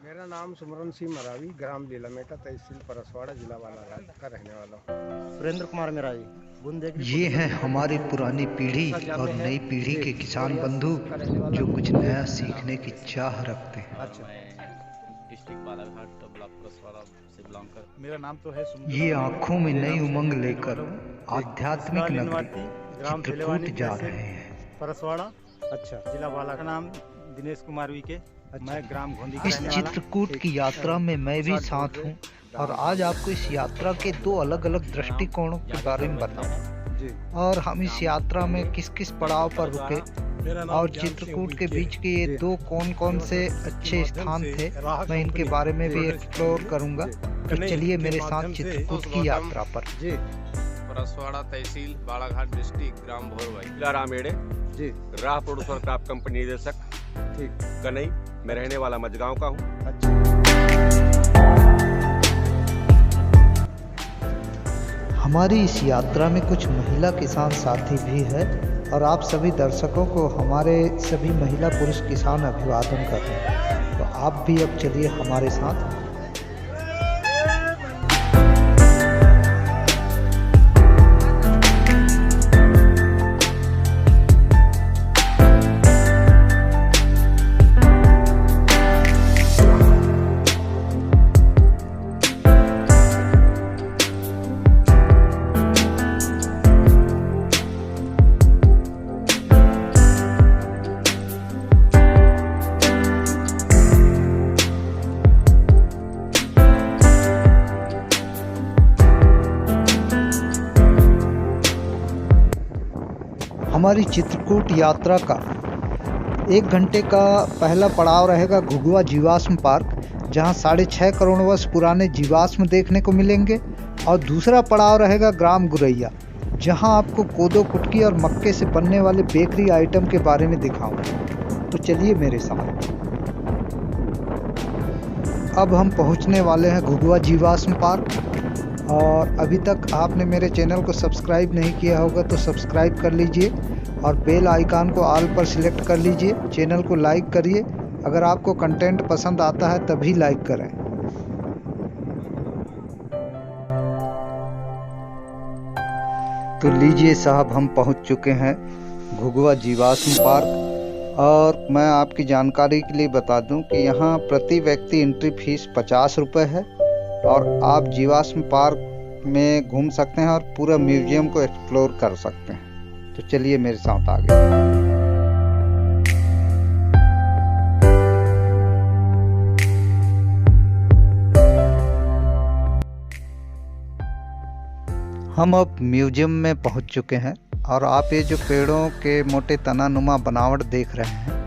मेरा नाम सुमरन सिंह मरावी, ग्राम लीलामेटा, तहसील परसवाड़ा, जिला बालाघाट का रहने वाला हूँ। सुरेंद्र कुमार मेरावी। ये है हमारी पुरानी पीढ़ी और नई पीढ़ी के किसान बंधु जो कुछ नया सीखने की चाह रखते हैं। अच्छा, डिस्ट्रिक्ट बालाघाट ब्लॉक परसवाड़ा से बिलोंग कर। मेरा नाम तो है ये आंखों में नई उमंग लेकर आध्यात्मिक नगरी चित्रकूट जा रहे हैं। परसवाड़ा अच्छा। जिला बालाघाट का नाम दिनेश कुमार वीके। मैं ग्राम घोंदी का इस रहने वाला। चित्रकूट की यात्रा में मैं भी साथ हूँ और आज आपको इस यात्रा के दो अलग अलग दृष्टिकोणों के बारे में बताऊँ जी। और हम इस यात्रा में किस किस पड़ाव पर रुके और चित्रकूट के बीच के ये दो कौन कौन से अच्छे स्थान थे, मैं इनके बारे में भी एक्सप्लोर करूंगा। तो चलिए मेरे साथ चित्रकूट की यात्रा पर। जी परसवाड़ा तहसील बालाघाट डिस्ट्रिक्ट ग्राम भोरवाई जिला रामेड़े। जी राह प्रोड्यूसर क्राफ्ट कंपनी निदेशक ठीक। कनई। मैं रहने वाला मजगांव का हूँ। अच्छा। हमारी इस यात्रा में कुछ महिला किसान साथी भी है और आप सभी दर्शकों को हमारे सभी महिला पुरुष किसान अभिवादन कर रहे हैं। तो आप भी अब चलिए हमारे साथ। हमारी चित्रकूट यात्रा का 1 घंटे का पहला पड़ाव रहेगा घुघुआ जीवाश्म पार्क, जहां 6.5 करोड़ वर्ष पुराने जीवाश्म देखने को मिलेंगे। और दूसरा पड़ाव रहेगा ग्राम गुरैया, जहां आपको कोदो कुटकी और मक्के से बनने वाले बेकरी आइटम के बारे में दिखाऊंगा। तो चलिए मेरे साथ। अब हम पहुंचने वाले हैं घुघुआ जीवाश्म पार्क और अभी तक आपने मेरे चैनल को सब्सक्राइब नहीं किया होगा तो सब्सक्राइब कर लीजिए और बेल आइकन को ऑल पर सिलेक्ट कर लीजिए। चैनल को लाइक करिए, अगर आपको कंटेंट पसंद आता है तभी लाइक करें। तो लीजिए साहब, हम पहुंच चुके हैं घुघुआ जीवाश्म पार्क और मैं आपकी जानकारी के लिए बता दूं कि यहाँ प्रति व्यक्ति एंट्री फीस 50 रुपये है और आप जीवाश्म पार्क में घूम सकते हैं और पूरा म्यूजियम को एक्सप्लोर कर सकते हैं। तो चलिए मेरे साथ आगे। हम अब म्यूजियम में पहुंच चुके हैं और आप ये जो पेड़ों के मोटे तनानुमा बनावट देख रहे हैं,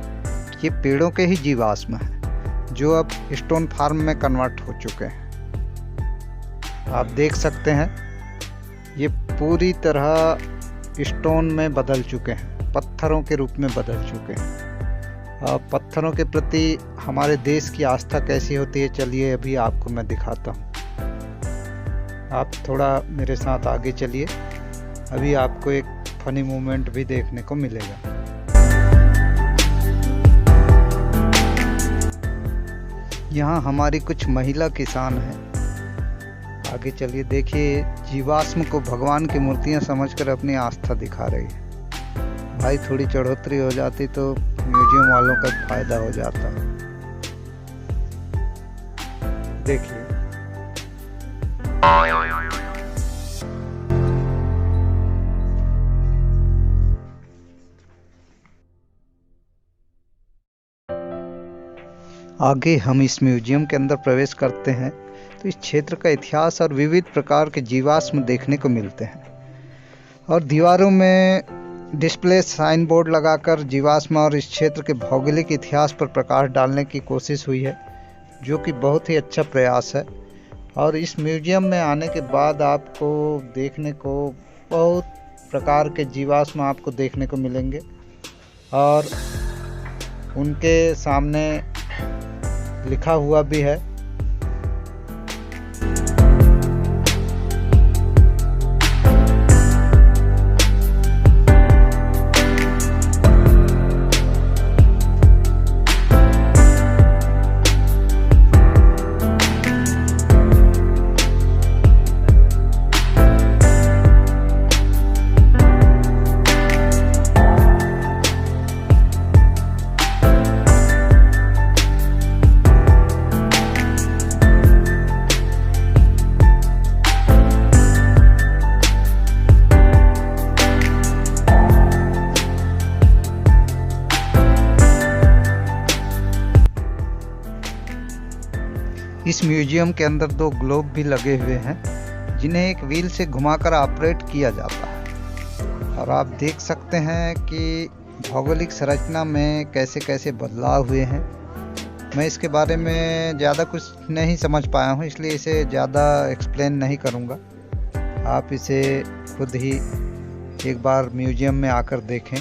ये पेड़ों के ही जीवाश्म हैं जो अब स्टोन फार्म में कन्वर्ट हो चुके हैं। आप देख सकते हैं ये पूरी तरह स्टोन में बदल चुके हैं, पत्थरों के रूप में बदल चुके हैं। पत्थरों के प्रति हमारे देश की आस्था कैसी होती है, चलिए अभी आपको मैं दिखाता हूँ। आप थोड़ा मेरे साथ आगे चलिए, अभी आपको एक फनी मोमेंट भी देखने को मिलेगा। यहाँ हमारी कुछ महिला किसान हैं। आगे चलिए, देखिए जीवाश्म को भगवान की मूर्तियां समझकर अपनी आस्था दिखा रही है। भाई थोड़ी चढ़ोतरी हो जाती तो म्यूजियम वालों का फायदा हो जाता। देखिए आगे हम इस म्यूजियम के अंदर प्रवेश करते हैं तो इस क्षेत्र का इतिहास और विविध प्रकार के जीवाश्म देखने को मिलते हैं और दीवारों में डिस्प्ले साइन बोर्ड लगाकर जीवाश्म और इस क्षेत्र के भौगोलिक इतिहास पर प्रकाश डालने की कोशिश हुई है, जो कि बहुत ही अच्छा प्रयास है। और इस म्यूजियम में आने के बाद आपको देखने को बहुत प्रकार के जीवाश्म आपको देखने को मिलेंगे और उनके सामने लिखा हुआ भी है। इस म्यूजियम के अंदर 2 ग्लोब भी लगे हुए हैं जिन्हें एक व्हील से घुमाकर ऑपरेट किया जाता है। और आप देख सकते हैं कि भौगोलिक संरचना में कैसे कैसे बदलाव हुए हैं। मैं इसके बारे में ज़्यादा कुछ नहीं समझ पाया हूँ, इसलिए इसे ज़्यादा एक्सप्लेन नहीं करूँगा। आप इसे खुद ही एक बार म्यूजियम में आकर देखें।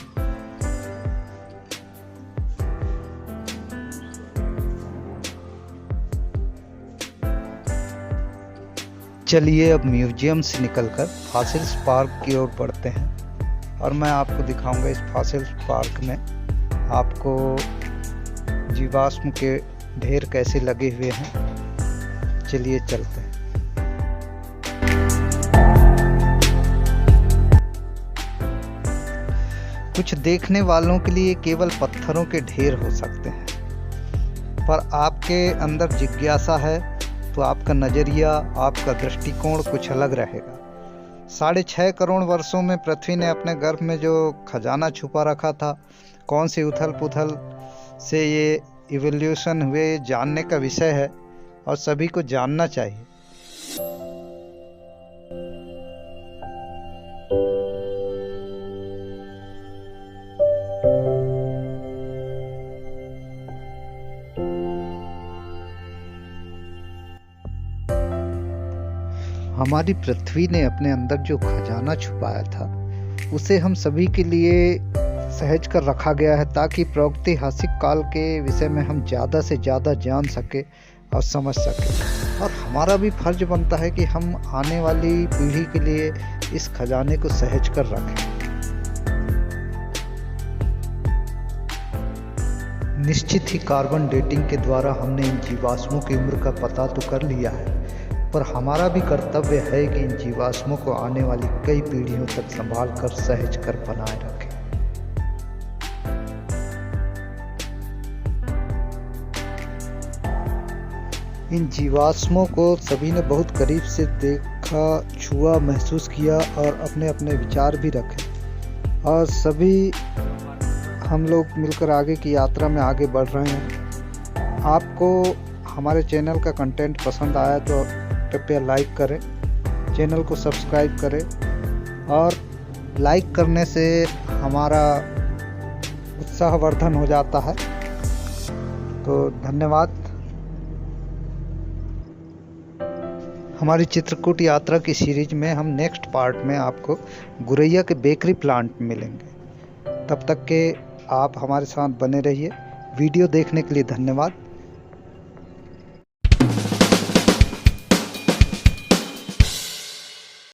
चलिए अब म्यूजियम से निकलकर फॉसिल्स पार्क की ओर बढ़ते हैं और मैं आपको दिखाऊंगा इस फॉसिल्स पार्क में आपको जीवाश्म के ढेर कैसे लगे हुए हैं। चलिए चलते हैं। कुछ देखने वालों के लिए केवल पत्थरों के ढेर हो सकते हैं, पर आपके अंदर जिज्ञासा है तो आपका नज़रिया, आपका दृष्टिकोण कुछ अलग रहेगा। 6.5 करोड़ वर्षों में पृथ्वी ने अपने गर्भ में जो खजाना छुपा रखा था, कौन सी उथल पुथल से ये इवोल्यूशन हुए, जानने का विषय है और सभी को जानना चाहिए। हमारी पृथ्वी ने अपने अंदर जो खजाना छुपाया था उसे हम सभी के लिए सहेज कर रखा गया है ताकि प्रागैतिहासिक काल के विषय में हम ज़्यादा से ज़्यादा जान सके और समझ सके। और हमारा भी फर्ज बनता है कि हम आने वाली पीढ़ी के लिए इस खजाने को सहेज कर रखें। निश्चित ही कार्बन डेटिंग के द्वारा हमने इन जीवाश्मों की उम्र का पता तो कर लिया है, पर हमारा भी कर्तव्य है कि इन जीवाश्मों को आने वाली कई पीढ़ियों तक संभाल कर सहेज कर बनाए रखें। इन जीवाश्मों को सभी ने बहुत करीब से देखा, छुआ, महसूस किया और अपने अपने विचार भी रखे और सभी हम लोग मिलकर आगे की यात्रा में आगे बढ़ रहे हैं। आपको हमारे चैनल का कंटेंट पसंद आया तो कृपया लाइक करें, चैनल को सब्सक्राइब करें और लाइक करने से हमारा उत्साहवर्धन हो जाता है। तो धन्यवाद। हमारी चित्रकूट यात्रा की सीरीज में हम नेक्स्ट पार्ट में आपको गुरैया के बेकरी प्लांट में मिलेंगे। तब तक के आप हमारे साथ बने रहिए। वीडियो देखने के लिए धन्यवाद।